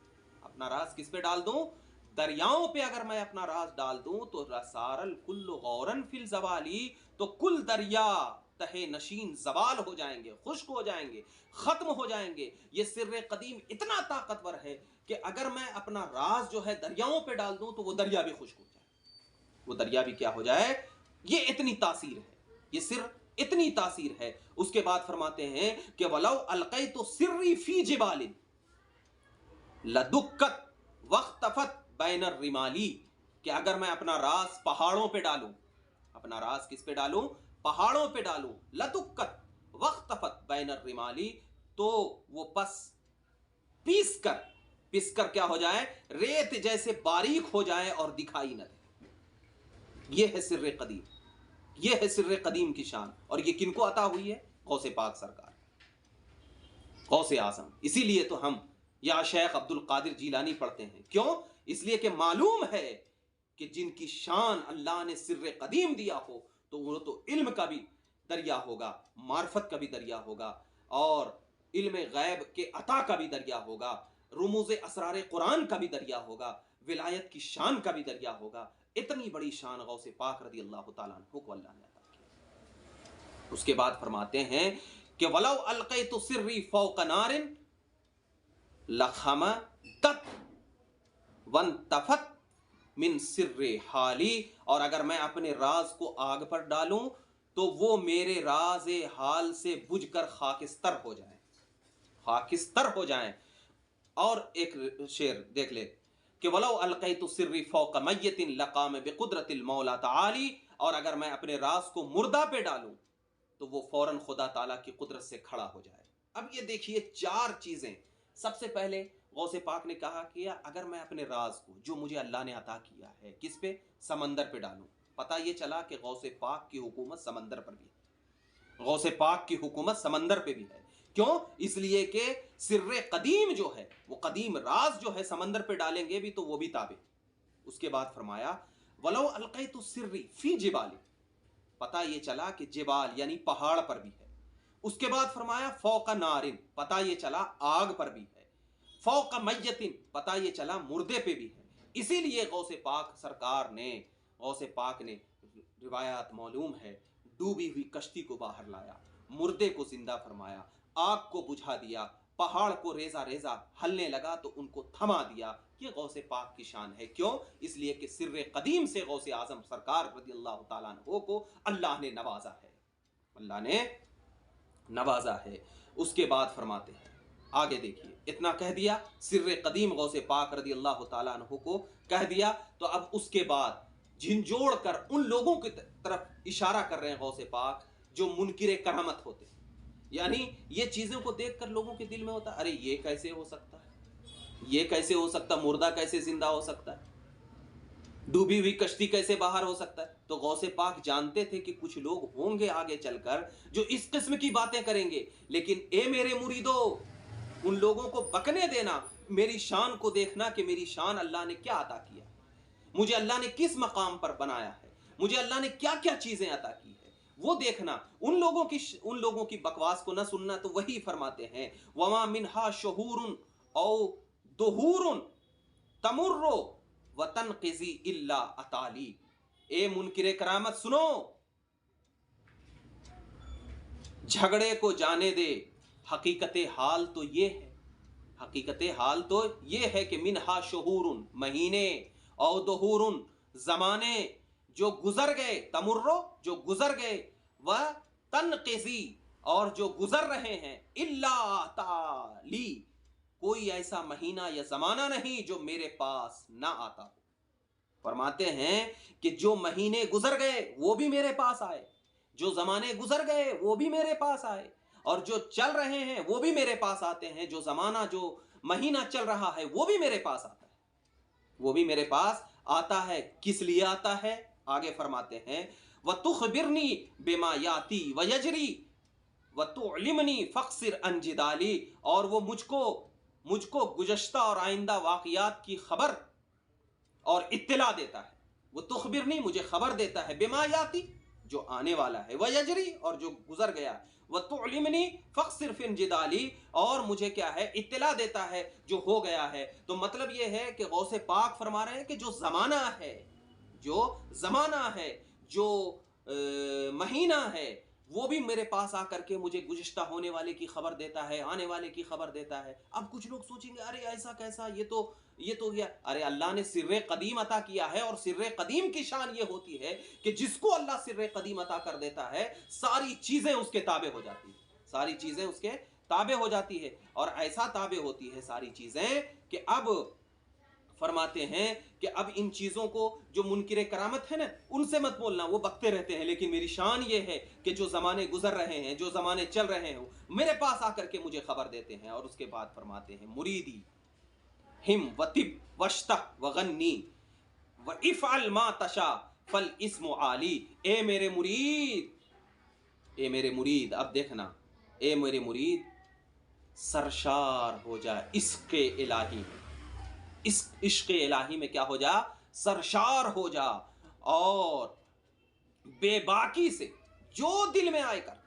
अपना राज किस पे डाल दूं, दरियाओं पे अगर मैं अपना राज डाल दूं, तो लसारल कुल्लो गौरन फिल ज़वाली, तो कुल दरिया तहे नशीन जवाल हो जाएंगे, खुश्क हो जाएंगे, खत्म हो जाएंगे। ये सिर्रे कदीम इतना ताकतवर है कि अगर मैं अपना राज जो है दरियाओं पे डाल दूं तो वो दरिया भी खुश्क हो जाए, वो दरिया भी क्या हो जाए। ये इतनी तासीर है, ये सिर इतनी तासीर है। उसके बाद फरमाते हैं कि वलौ अलकैतु सिर्री फी जिबालिन लदुक्कत वख्तफत बैनर रिमाली, कि अगर मैं अपना राज पहाड़ों पे डालूं, अपना राज किस पे डालूं, पहाड़ों पे डालूं, लदुक्कत वख्तफत बैनर रिमाली, तो वो पीस कर क्या हो जाए, रेत जैसे बारीक हो जाए और दिखाई न दे। ये है सिर्रे कदीम, ये है सिर्रे कदीम की शान। और ये किनको अता हुई है, गौसे पाक सरकार, गौसे आजम। इसीलिए तो हम या शेख अब्दुल कादिर जीलानी पढ़ते हैं। क्यों, इसलिए कि मालूम है कि जिनकी शान अल्लाह ने सिर्रे कदीम दिया हो, तो वो तो इल्म का भी दरिया होगा, मार्फत का भी दरिया होगा, और इल्म गैब के अता का भी दरिया होगा, रुमूज़े असरार कुरान का भी दरिया होगा, विलायत की शान का भी दरिया होगा। इतनी बड़ी शान गौसे पाक रज़ी अल्लाह तआला अन्हु को अल्लाह ने अता की। उसके बाद फरमाते हैं कि वलौ अलक़ैतु सिर्री फ़ौक़ नारिन लख़मदत वंतफ़त मिन सिर्रे हाली, और अगर मैं अपने राज को आग पर डालूं तो वो मेरे राज हाल से बुझकर खाकिस्तर हो जाए, खाकिस्तर हो जाए। और एक शेर देख ले कि वलौ अलक़ैतु सिर्री फ़ौक़ मय्यतिन लक़ाम बिक़ुदरतिल मौला तआली, और अगर मैं अपने राज को मुर्दा पे डालूं तो वो फौरन खुदा ताला की कुदरत से खड़ा हो जाए। अब ये देखिए चार चीजें। सबसे पहले गौसे पाक ने कहा कि अगर मैं अपने राज को जो मुझे अल्लाह ने अता किया है किस पे, समंदर पे डालूं। पता ये चला कि गौसे पाक की हुकूमत समंदर पर भी है, गौसे पाक की हुकूमत समंदर पे भी है। क्यों, इसलिए कि सिर्रे कदीम जो है, वो कदीम राज जो है, समंदर पे डालेंगे भी तो वो भी ताबे। उसके बाद फरमाया वलौ अलक़ैतु सिर्री फी जिबाली, पता ये चला कि जिबाल यानी पहाड़ पर भी है। उसके बाद फरमाया फ़ौक़ नारिन, पता ये चला आग पर भी है। फ़ौक़ मय्यतिन, पता ये चला मुर्दे पे भी है। इसीलिए गौसे पाक सरकार ने, गौसे पाक ने, रिवायात मालूम है, डूबी हुई कश्ती को बाहर लाया, मुर्दे को जिंदा फरमाया, आग को बुझा दिया, पहाड़ को रेजा रेजा हलने लगा तो उनको थमा दिया। ये गौसे पाक की शान है। क्यों, इसलिए कि सिर्रे कदीम से गौसे आजम सरकार रज़ी अल्लाह तआला अन्हु को अल्लाह ने नवाजा है, अल्लाह ने नवाजा है। उसके बाद फरमाते हैं, आगे देखिए, इतना कह दिया, सिर्रे कदीम गौसे पाक रज़ी अल्लाह तआला अन्हु को कह दिया। तो अब उसके बाद झिंझोड़ कर उन लोगों की तरफ इशारा कर रहे हैं गौसे पाक जो मुनकिरे करामत होते हैं। यानी ये चीजों को देखकर लोगों के दिल में होता, अरे ये कैसे हो सकता है, ये कैसे हो सकता, मुर्दा कैसे जिंदा हो सकता है, डूबी हुई कश्ती कैसे बाहर हो सकता है। तो गौसे पाक जानते थे कि कुछ लोग होंगे आगे चलकर जो इस किस्म की बातें करेंगे, लेकिन ए मेरे मुरीदो, उन लोगों को बकने देना, मेरी शान को देखना कि मेरी शान अल्लाह ने क्या अता किया, मुझे अल्लाह ने किस मकाम पर बनाया है, मुझे अल्लाह ने क्या क्या चीजें अता की है। वो देखना, उन लोगों की बकवास को न सुनना। तो वही फरमाते हैं वमा मिनहा शहूरुन औ दुहूरुन तमुर्रो वतन क़िज़ी इल्ला अताली। ए मुनकिरे करामत सुनो, झगड़े को जाने दे, हकीकत हाल तो ये है, हकीकत हाल तो ये है कि मिनहा शहूरुन महीने, औ दुहूरुन जमाने जो गुजर गए, तमुर्रो जो गुजर गए, व तनक़िज़ी और जो गुजर रहे हैं, इल्ला ताली कोई ऐसा महीना या जमाना नहीं जो मेरे पास ना आता हो। फरमाते हैं कि जो महीने गुजर गए वो भी मेरे पास आए, जो जमाने गुजर गए वो भी मेरे पास आए, और जो चल रहे हैं वो भी मेरे पास आते हैं। जो जमाना जो महीना चल रहा है वो भी मेरे पास आता है, वो भी मेरे पास आता है। किस लिए आता है? आगे फरमाते हैं व तुखबिरनी बिमा याती व यजरी व तुअलिमनी फक्सिर अंजिदाली, और वो मुझको गुज़श्ता और आइंदा वाक़ियात की खबर और इत्तिला देता है। वो तुखबिरनी मुझे खबर देता है, बिमा याती जो आने वाला है, व यजरी और जो गुजर गया, व तुअलिमनी फक्सिर फिन जिदाली और मुझे क्या है, इत्तिला देता है जो हो गया है। तो मतलब ये है कि गौसे पाक फरमा रहे हैं कि जो जमाना है, जो महीना है, वो भी मेरे पास आकर के मुझे गुज़िश्ता होने वाले की खबर देता है, आने वाले की खबर देता है। अब कुछ लोग सोचेंगे अरे ऐसा कैसा, ये तो गया। अरे अल्लाह ने सिर्रे कदीम अता किया है, और सिर्रे कदीम की शान ये होती है कि जिसको अल्लाह सिर्रे कदीम अता कर देता है सारी चीजें उसके ताबे हो जाती है, सारी चीजें उसके ताबे हो जाती है। और ऐसा ताबे होती है सारी चीजें कि अब फरमाते हैं कि अब इन चीजों को, जो मुनकिर करामत है ना, उनसे मत बोलना, वो बकते रहते हैं, लेकिन मेरी शान ये है कि जो जमाने गुजर रहे हैं, जो जमाने चल रहे हैं, मेरे पास आकर के मुझे खबर देते हैं। और उसके बाद फरमाते हैं मुरीदी हिम वतिब वश्ता वगन्नी व इफ़अल मा तशा फल इस्मु आली। ए मेरे मुरीद, अब देखना, ए मेरे मुरीद, सरशार हो जाए इश्क़ इलाही में, इस इश्क़ इलाही में क्या हो जा, सरशार हो जा, और बेबाकी से जो दिल में आए कर,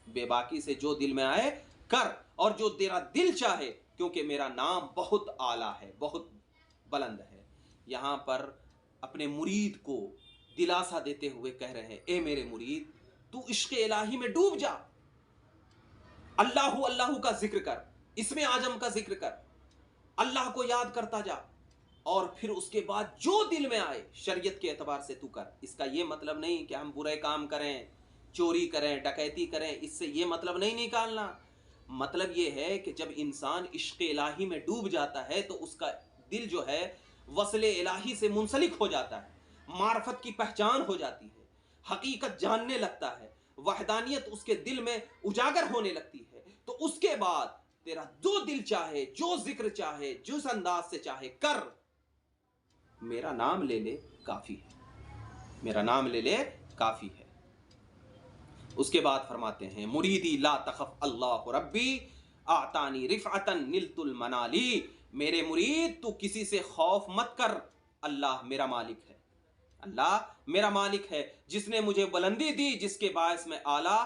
बेबाकी से जो दिल में आए कर, और जो तेरा दिल चाहे, क्योंकि मेरा नाम बहुत आला है, बहुत बुलंद है। यहां पर अपने मुरीद को दिलासा देते हुए कह रहे हैं, ए मेरे मुरीद, तू इश्क़ इलाही में डूब जा, अल्लाहु अल्लाहु का जिक्र कर, इसमें आजम का जिक्र कर, अल्लाह को याद करता जा, और फिर उसके बाद जो दिल में आए शरीयत के एतबार से तू कर। इसका ये मतलब नहीं कि हम बुरे काम करें, चोरी करें, डकैती करें, इससे ये मतलब नहीं निकालना। मतलब ये है कि जब इंसान इश्क़ इलाही में डूब जाता है तो उसका दिल जो है वस्ले इलाही से मुंसलिक हो जाता है, मार्फत की पहचान हो जाती है, हकीकत जानने लगता है, वहदानियत उसके दिल में उजागर होने लगती है। तो उसके बाद तेरा जो दिल चाहे, जो जिक्र चाहे, जिस अंदाज से चाहे कर, मेरा नाम ले ले काफी है, मेरा नाम ले ले काफी है। उसके बाद फरमाते हैं मुरीदी ला तखफ अल्लाह रब्बी आतानी रिफअतन निलतुल मनाली। मेरे मुरीद, तू किसी से खौफ मत कर, अल्लाह मेरा मालिक है, अल्लाह मेरा मालिक है, जिसने मुझे बुलंदी दी, जिसके बायस में आला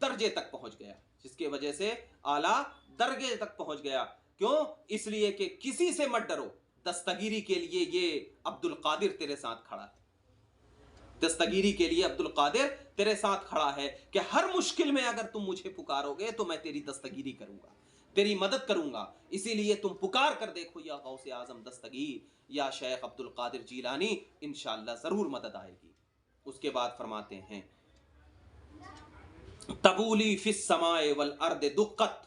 दर्जे तक पहुंच गया, जिसके वजह से आला दर्जे तक पहुंच गया। क्यों? इसलिए कि किसी से मत डरो, दस्तगीरी के लिए ये अब्दुल कादिर तेरे साथ खड़ा है, दस्तगीरी के लिए अब्दुल कादिर तेरे साथ खड़ा है कि हर मुश्किल में अगर तुम मुझे पुकारोगे तो मैं तेरी दस्तगीरी करूंगा, तेरी मदद करूंगा। इसीलिए तुम पुकार कर देखो या गौसे आजम दस्तगीर, या शेख अब्दुल कादिर जीलानी, इंशाअल्लाह जरूर मदद आएगी। उसके बाद फरमाते हैं तबूली फिस समाए वल अर्द दुक्कत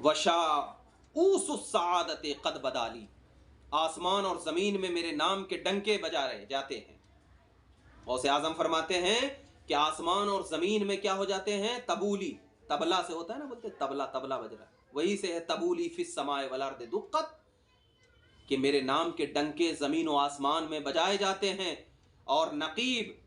वशा ऊसुस सआदत कद बदाली। आसमान और जमीन में मेरे नाम के डंके बजा रहे जाते हैं। गौसे आजम फरमाते हैं कि आसमान और जमीन में क्या हो जाते हैं, तबूली, तबला से होता है ना, बोलते तबला, तबला बज रहा है, वही से है तबूली फिस समाए वल अर्द दुक्कत, कि मेरे नाम के डंके जमीन और आसमान में बजाए जाते हैं, और नकीब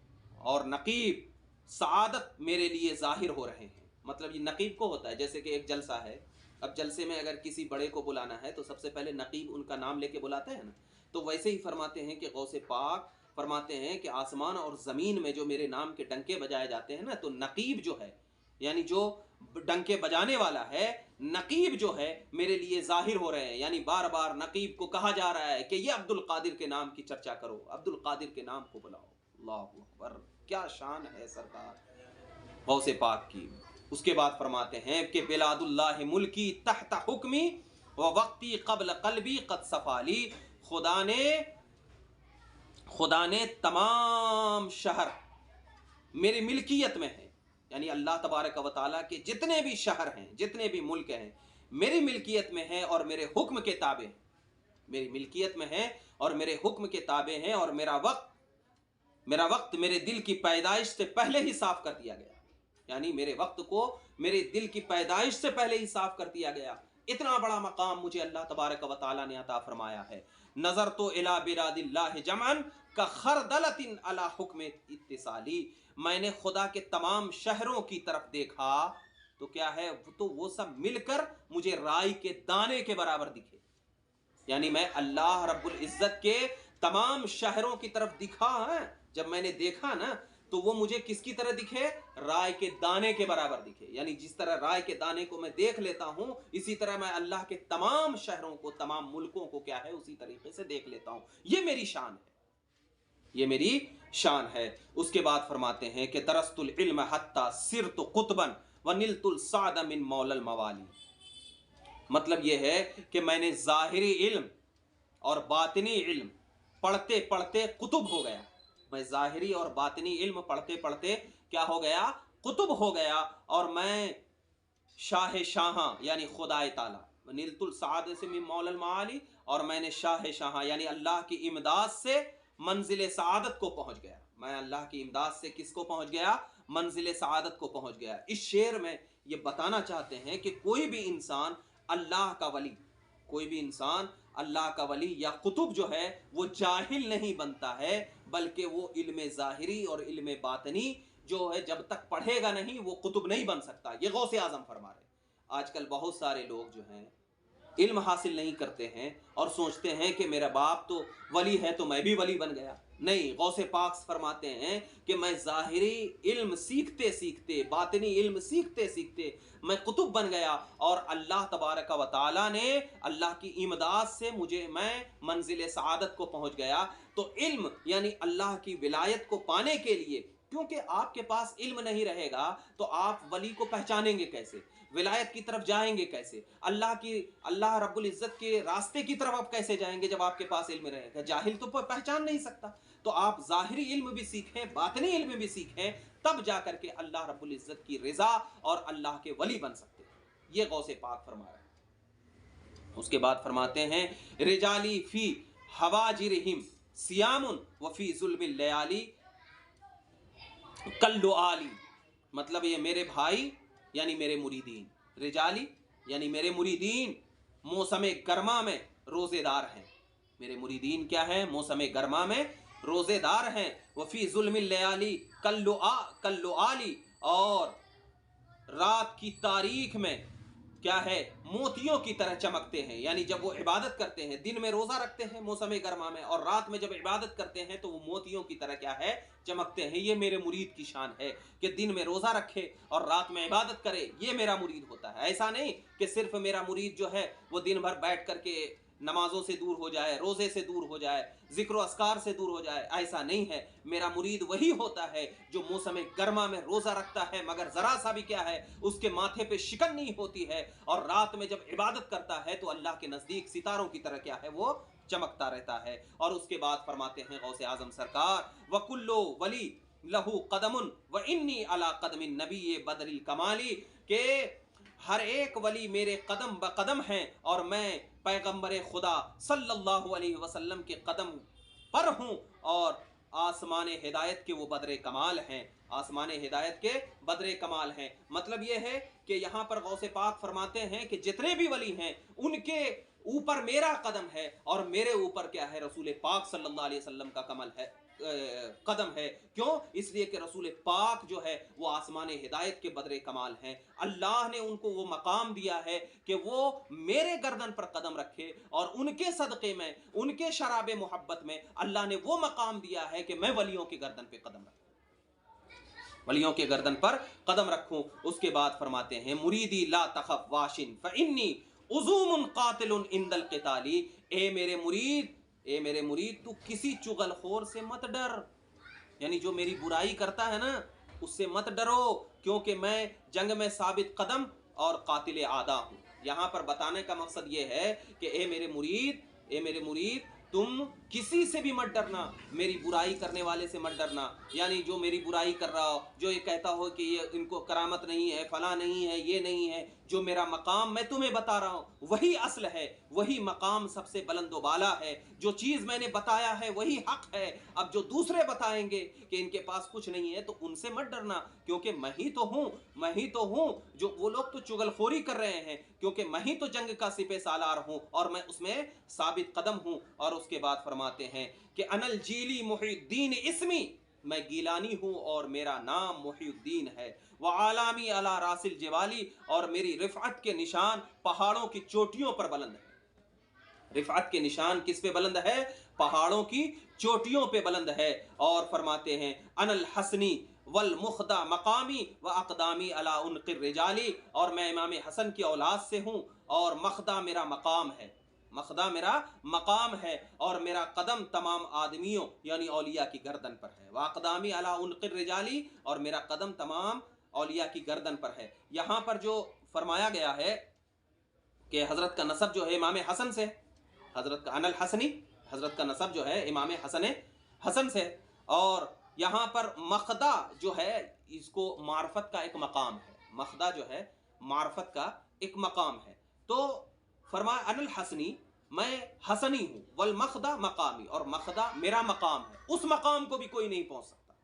सआदत मेरे लिए जाहिर हो रहे हैं। मतलब ये नकीब को होता है, जैसे कि एक जलसा है, अब जलसे में अगर किसी बड़े को बुलाना है तो सबसे पहले नकीब उनका नाम लेके बुलाते हैं ना, तो वैसे ही फरमाते हैं कि गौसे पाक فرماتے ہیں کہ آسمان اور زمین میں جو میرے نام کے ڈنکے بجائے جاتے ہیں نا، تو نقیب جو ہے، یعنی جو ڈنکے بجانے والا ہے، نقیب جو ہے میرے لیے ظاہر ہو رہے ہیں، یعنی بار بار نقیب کو کہا جا رہا ہے کہ یہ عبد القادر کے نام کی چرچا کرو، عبد القادر کے نام کو بلاؤ۔ اللہ اکبر، کیا شان ہے سرکار غوث پاک کی۔ اس کے بعد فرماتے ہیں کہ بلاد اللہ ملکی تحت حکمی و وقتی قبل قلبی قد صفالی، خدا نے تمام شہر میری ملکیت میں ہے، یعنی اللہ تبارک و تعالیٰ کے جتنے بھی شہر ہیں، جتنے بھی ملک ہیں، میری ملکیت میں ہیں اور میرے حکم کے تابع ہیں، میری ملکیت میں ہیں اور میرے حکم کے تابع ہیں، اور میرا وقت میرے دل کی پیدائش سے پہلے ہی صاف کر دیا گیا، یعنی میرے وقت کو میرے دل کی پیدائش سے پہلے ہی صاف کر دیا گیا۔ اتنا بڑا مقام مجھے اللہ تبارک و تعالیٰ نے عطا فرمایا ہے۔ نظر تو الی بلاد اللہ جمعن کا خردلۃ علی حکم اتصالی، میں نے خدا کے تمام شہروں کی طرف دیکھا تو کیا ہے، تو وہ سب مل کر مجھے رائی کے دانے کے برابر دکھے، یعنی میں اللہ رب العزت کے تمام شہروں کی طرف دکھا ہے، جب میں نے دیکھا نا تو وہ مجھے کس کی طرح دکھے، رائے کے دانے کے برابر دکھے، یعنی جس طرح رائے کے دانے کو میں دیکھ لیتا ہوں، اسی طرح میں اللہ کے تمام شہروں کو، تمام ملکوں کو کیا ہے، اسی طریقے سے دیکھ لیتا ہوں۔ یہ میری شان ہے، یہ میری شان ہے۔ اس کے بعد فرماتے ہیں کہ درست العلم حتی صرت قطبا ونلت السعد من مولا الموالی، مطلب یہ ہے کہ میں نے ظاہری علم اور باطنی علم پڑھتے پڑھتے قطب ہو گیا، میں ظاہری اور باطنی علم پڑھتے پڑھتے کیا ہو گیا، قطب ہو گیا، اور میں شاہ شاہاں یعنی خدائے تعالی، نیلت السعاد سے من مولا المعالی، اور میں نے شاہ شاہاں یعنی اللہ کی امداد سے منزل سعادت کو پہنچ گیا، میں اللہ کی امداد سے کس کو پہنچ گیا، منزل سعادت کو پہنچ گیا۔ اس شعر میں یہ بتانا چاہتے ہیں کہ کوئی بھی انسان اللہ کا ولی، کوئی بھی انسان اللہ کا ولی یا قطب جو ہے وہ جاہل نہیں بنتا ہے، بلکہ وہ علم ظاہری اور علم باطنی جو ہے جب تک پڑھے گا نہیں وہ قطب نہیں بن سکتا۔ یہ غوث اعظم فرما رہے ہیں۔ آج کل بہت سارے لوگ جو ہیں علم حاصل نہیں کرتے ہیں اور سوچتے ہیں کہ میرا باپ تو ولی ہے تو میں بھی ولی بن گیا، نہیں، غوث پاک فرماتے ہیں کہ میں ظاہری علم سیکھتے سیکھتے، باطنی علم سیکھتے سیکھتے میں قطب بن گیا، اور اللہ تبارک و تعالیٰ نے اللہ کی امداد سے میں منزل سعادت کو پہنچ گیا۔ تو علم یعنی اللہ کی ولایت کو پانے کے لیے، کیونکہ آپ کے پاس علم نہیں رہے گا تو آپ ولی کو پہچانیں گے کیسے، ولایت کی طرف جائیں گے کیسے، اللہ رب العزت کے راستے کی طرف آپ کیسے جائیں گے جب آپ کے پاس علم رہے گا؟ جاہل تو پہچان نہیں سکتا۔ تو آپ ظاہری علم بھی سیکھیں، باطنی علم بھی سیکھیں، تب جا کر کے اللہ رب العزت کی رضا اور اللہ کے ولی بن سکتے ہیں۔ یہ غوث پاک فرما رہا ہے۔ اس کے بعد فرماتے ہیں رجالی فی حواجرہم سیام وفی ظلم اللیالی کل عالی، مطلب یہ میرے بھائی یعنی میرے مریدین، رجالی یعنی میرے مریدین موسم گرما میں روزے دار ہیں، میرے مریدین کیا ہیں، موسم گرما میں روزے دار ہیں، وفی ظلم اللیالی کل عالی، اور رات کی تاریخ میں کیا ہے، موتیوں کی طرح چمکتے ہیں، یعنی جب وہ عبادت کرتے ہیں، دن میں روزہ رکھتے ہیں موسم گرما میں، اور رات میں جب عبادت کرتے ہیں تو وہ موتیوں کی طرح کیا ہے، چمکتے ہیں۔ یہ میرے مرید کی شان ہے کہ دن میں روزہ رکھے اور رات میں عبادت کرے، یہ میرا مرید ہوتا ہے۔ ایسا نہیں کہ صرف میرا مرید جو ہے وہ دن بھر بیٹھ کر کے نمازوں سے دور ہو جائے، روزے سے دور ہو جائے، ذکر و اذکار سے دور ہو جائے، ایسا نہیں ہے۔ میرا مرید وہی ہوتا ہے جو موسم گرما میں روزہ رکھتا ہے مگر ذرا سا بھی کیا ہے، اس کے ماتھے پہ شکن نہیں ہوتی ہے، اور رات میں جب عبادت کرتا ہے تو اللہ کے نزدیک ستاروں کی طرح کیا ہے، وہ چمکتا رہتا ہے۔ اور اس کے بعد فرماتے ہیں غوث اعظم سرکار وَكُلُّ وَلِي لَهُ قَدَمٌ وَإِنِّي عَلَىٰ قَدْمِ النَّبِيِّ بَدْرِ الْكَمَالِ، کہ ہر ایک ولی میرے قدم بقدم ہیں اور میں پیغمبر خدا صلی اللہ علیہ وسلم کے قدم پر ہوں، اور آسمان ہدایت کے وہ بدر کمال ہیں، آسمان ہدایت کے بدر کمال ہیں۔ مطلب یہ ہے کہ یہاں پر غوث پاک فرماتے ہیں کہ جتنے بھی ولی ہیں ऊपर मेरा कदम है और मेरे ऊपर क्या है, रसूल पाक सल्लल्लाहु अलैहि वसल्लम का कमल है, कदम है। क्यों? इसलिए कि रसूल पाक जो है वो आसमान हिदायत के बदरे कमाल हैं। अल्लाह ने उनको वो मकाम दिया है कि वो मेरे गर्दन पर कदम रखे, और उनके सदक़े में, उनके शराब मोहब्बत में अल्लाह ने वो मकाम दिया है कि मैं वलियों के गर्दन पे कदम रखूं, वलियों के गर्दन पर कदम रखूं। उसके बाद फरमाते हैं, मुरीदी ला तखफ वाशिन फइन्नी उज़ूमुन कातिलुन इंदल क़िताली। ए मेरे मुरीद, ए मेरे मुरीद, तू किसी चुगलखोर से मत डर, यानी जो मेरी बुराई करता है ना, उससे मत डरो, क्योंकि मैं जंग में साबित कदम और कातिल आदा हूं। यहां पर बताने का मकसद यह है कि ए मेरे मुरीद, ए मेरे मुरीद, तुम किसी से भी मत डरना, मेरी बुराई करने वाले से मत डरना। यानी जो मेरी बुराई कर रहा हो, जो ये कहता हो कि ये इनको करामत नहीं है, फला नहीं है, ये नहीं है, जो मेरा मकाम मैं तुम्हें बता रहा हूं वही असल है, वही मकाम सबसे बुलंदोबाला है। जो चीज़ मैंने बताया है वही हक है। अब जो दूसरे बताएंगे कि इनके पास कुछ नहीं है, तो उनसे मत डरना, क्योंकि मैं ही तो हूं, मैं ही तो हूं। जो वो लोग तो चुगलखोरी कर रहे हैं, क्योंकि मैं ही तो जंग का सिपह सालार हूं और मैं उसमें साबित कदम हूं। और उसके बाद फरमाते हैं कि अनल जीली मुहीद्दीन इस्मी, मैं गीलानी हूं और मेरा नाम मुहीद्दीन है। व आलामी अला रासिल जिवाली, और मेरी रिफ़अत के निशान पहाड़ों की चोटियों पर बुलंद है। रिफ़अत के निशान किस पे बुलंद है? पहाड़ों की चोटियों पे बुलंद है। और फरमाते हैं, अनल हसनी वल मुखदा मकामी व अक़दामी अला उनक़िर रिजाली, और मैं इमाम हसन की औलाद से हूँ और मखदा मेरा मकाम है, मखदा मेरा मकाम है, और मेरा कदम तमाम आदमियों यानी औलिया की गर्दन पर है। व अक़दामी अला उनक़िर रिजाली, और मेरा कदम तमाम औलिया की गर्दन पर है। यहाँ पर जो फरमाया गया है कि हज़रत का नसब जो है इमाम हसन से, हज़रत का अनल हसनी, हज़रत का नसब जो है इमाम हसन से। और यहाँ पर मखदा जो है, इसको मार्फत का एक मकाम है, मखदा जो है मार्फत का एक मकाम है। तो फरमाया अनल हसनी, मैं हसनी हूँ, वल मखदा मकामी, और मखदा मेरा मकाम है। उस मकाम को भी कोई नहीं पहुँच सकता,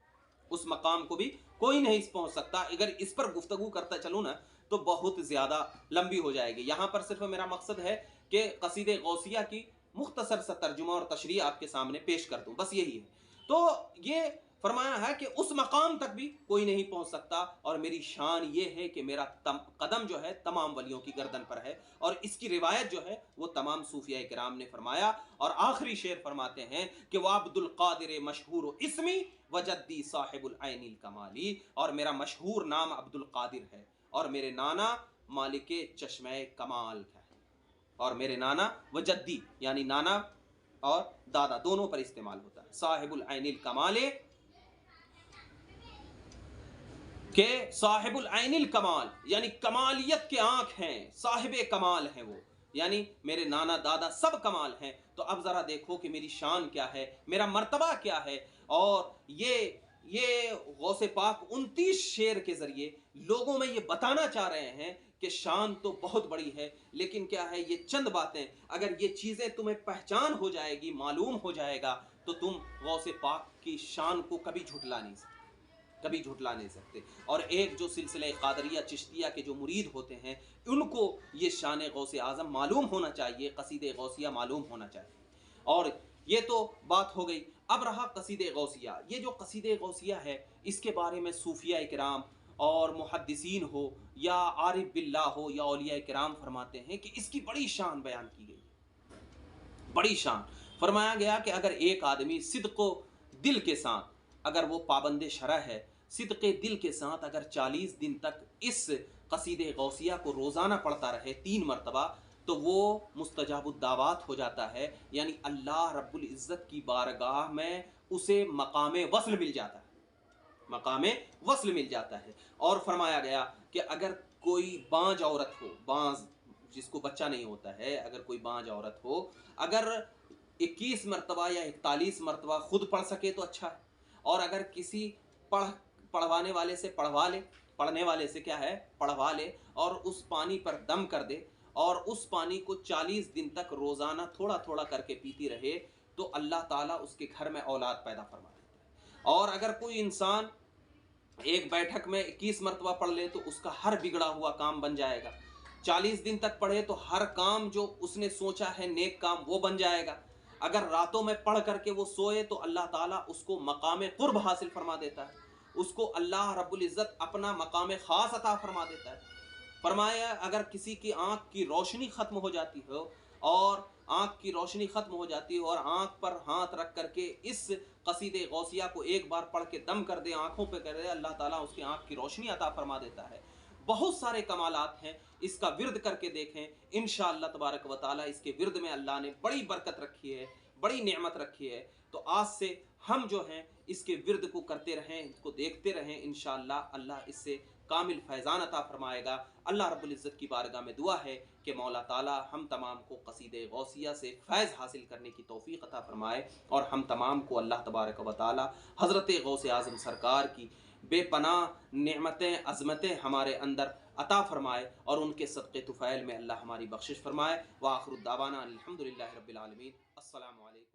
उस मकाम को भी कोई नहीं पहुँच सकता। अगर इस पर गुफ्तगू करता चलूँ ना तो बहुत ज़्यादा लंबी हो जाएगी। यहाँ पर सिर्फ मेरा मकसद है कि क़सीदे गौसिया की मुख्तसर सा तर्जुमा और तशरीह आपके सामने पेश कर दूँ, बस यही है। तो ये फरमाया है कि उस मकाम तक भी कोई नहीं पहुंच सकता, और मेरी शान ये है कि मेरा कदम जो है तमाम वलियों की गर्दन पर है। और इसकी रिवायत जो है वो तमाम सूफिया किराम ने फरमाया। और आखिरी शेर फरमाते हैं कि वह अब्दुल कादिर मशहूर इस्मी वजद्दी साहिबुल ऐनिल कमाली, और मेरा मशहूर नाम अब्दुल कादिर है, और मेरे नाना मालिके चश्मे कमाल है। और मेरे नाना व जद्दी, यानी नाना और दादा दोनों पर इस्तेमाल होता है। साहिबुल ऐनिल कमाले के साहिबुल ऐनिल कमाल, यानी कमालियत के आंख हैं, साहिब कमाल हैं वो, यानी मेरे नाना दादा सब कमाल हैं। तो अब जरा देखो कि मेरी शान क्या है, मेरा मर्तबा क्या है। और ये गौसे पाक 29 शेर के जरिए लोगों में ये बताना चाह रहे हैं कि शान तो बहुत बड़ी है, लेकिन क्या है, ये चंद बातें, अगर ये चीज़ें तुम्हें पहचान हो जाएगी, मालूम हो जाएगा, तो तुम गौसे पाक की शान को कभी झुटला नहीं सकते, कभी झुटला नहीं सकते। और एक जो सिलसिले क़ादरिया चिश्तिया के जो मुरीद होते हैं, उनको ये शान गौसे आज़म मालूम होना चाहिए, क़सीदे गौसिया मालूम होना चाहिए। और ये तो बात हो गई। अब रहा क़सीदे गौसिया। ये जो क़सीदे गौसिया है, इसके बारे में सूफिया किराम और मुहद्दिसीन हो या आरिफ बिल्लाह हो या औलिया किराम फरमाते हैं कि इसकी बड़ी शान बयान की गई, बड़ी शान। फरमाया गया कि अगर एक आदमी सिद्क़ो दिल के साथ, अगर वो पाबंद शरअ है, सिद्क़े दिल के साथ अगर 40 दिन तक इस क़सीदे गौसिया को रोज़ाना पढ़ता रहे 3 मरतबा, तो वो मुस्तजाबुद्दावात हो जाता है, यानी अल्लाह रब्बुल इज़्ज़त की बारगाह में उसे मकामे वस्ल मिल जाता है, मकामे वस्ल मिल जाता है। और फरमाया गया कि अगर कोई बांझ औरत हो, बांझ जिसको बच्चा नहीं होता है, अगर कोई बांझ औरत हो, अगर 21 मरतबा या 41 मरतबा खुद पढ़ सके तो अच्छा है, और अगर किसी पढ़वाने वाले से पढ़वा ले, पढ़ने वाले से क्या है, पढ़वा ले, और उस पानी पर दम कर दे, और उस पानी को 40 दिन तक रोज़ाना थोड़ा थोड़ा करके पीती रहे, तो अल्लाह ताला उसके घर में औलाद पैदा फरमा देता है। और अगर कोई इंसान एक बैठक में 21 मरतबा पढ़ ले, तो उसका हर बिगड़ा हुआ काम बन जाएगा। 40 दिन तक पढ़े तो हर काम जो उसने सोचा है नेक काम वो बन जाएगा। अगर रातों में पढ़ करके वो सोए तो अल्लाह ताला उसको मकाम कुर्ब हासिल फरमा देता है, उसको अल्लाह रब्बुल इज़्ज़त अपना मकाम ख़ास अता फरमा देता है। फरमाया अगर किसी की आँख की रोशनी ख़त्म हो जाती हो और आँख की रोशनी ख़त्म हो जाती है और आँख पर हाथ रख करके इस कसीदे गौसिया को एक बार पढ़ के दम कर दे, आँखों पे कर दे, अल्लाह ताला उसकी आँख की रोशनी अता फरमा देता है। बहुत सारे कमालात हैं, इसका विर्द करके देखें, इंशाअल्लाह तबारक व ताला इसके विर्द में अल्लाह ने बड़ी बरकत रखी है, बड़ी नेमत रखी है। तो आज से हम जो हैं इसके विर्द को करते रहें, इसको देखते रहें, इंशाअल्लाह अल्लाह इससे कामिल फैज़ान अता फरमाएगा। अल्लाह रब्बुल इज़्ज़त की बारगाह में दुआ है कि मौला ताला हम तमाम को क़सीदे गौसिया से फैज़ हासिल करने की तौफ़ीक़ अता फरमाए और हम तमाम को अल्लाह तबारक व ताला हज़रत गौसे आज़म सरकार की बेपनाह नेमतें अज़मतें हमारे अंदर अता फरमाए और उनके सदक़े तुफ़ैल में अल्लाह हमारी बख्शिश फरमाए। व आखिरु दावाना अनिल हम्दुलिल्लाहि रब्बिल आलमीन। अस्सलामु अलैकुम।